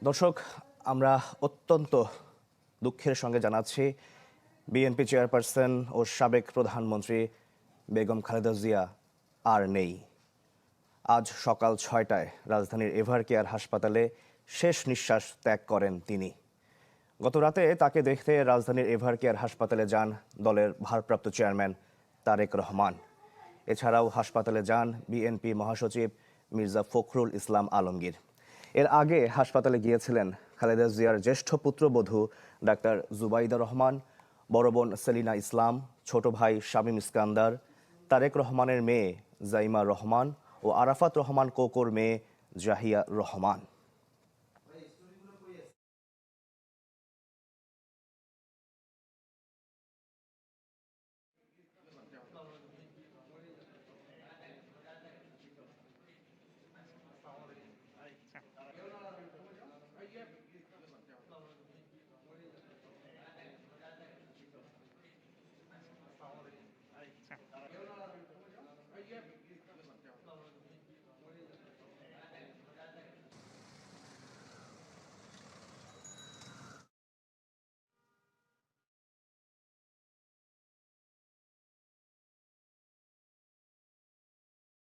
দর্শক, আমরা অত্যন্ত দুঃখের সঙ্গে জানাচ্ছি বিএনপি চেয়ারপারসন ও সাবেক প্রধানমন্ত্রী বেগম খালেদা জিয়া আর নেই। আজ সকাল ৬টায় রাজধানীর এভারকেয়ার হাসপাতালে শেষ নিঃশ্বাস ত্যাগ করেন তিনি। গত রাতে তাকে দেখতে রাজধানীর এভারকেয়ার হাসপাতালে যান দলের ভারপ্রাপ্ত চেয়ারম্যান তারেক রহমান। এছাড়াও হাসপাতালে যান বিএনপি মহাসচিব মির্জা ফখরুল ইসলাম আলমগীর। এর আগে হাসপাতালে গিয়েছিলেন খালেদা জিয়ার জ্যেষ্ঠ পুত্রবধূ ডাক্তার জুবাইদা রহমান, বড় বোন সেলিনা ইসলাম, ছোট ভাই শামীম ইস্কান্দার, তারেক রহমানের মেয়ে জাইমা রহমান ও আরাফাত রহমান কোকোর মেয়ে জাহিয়া রহমান।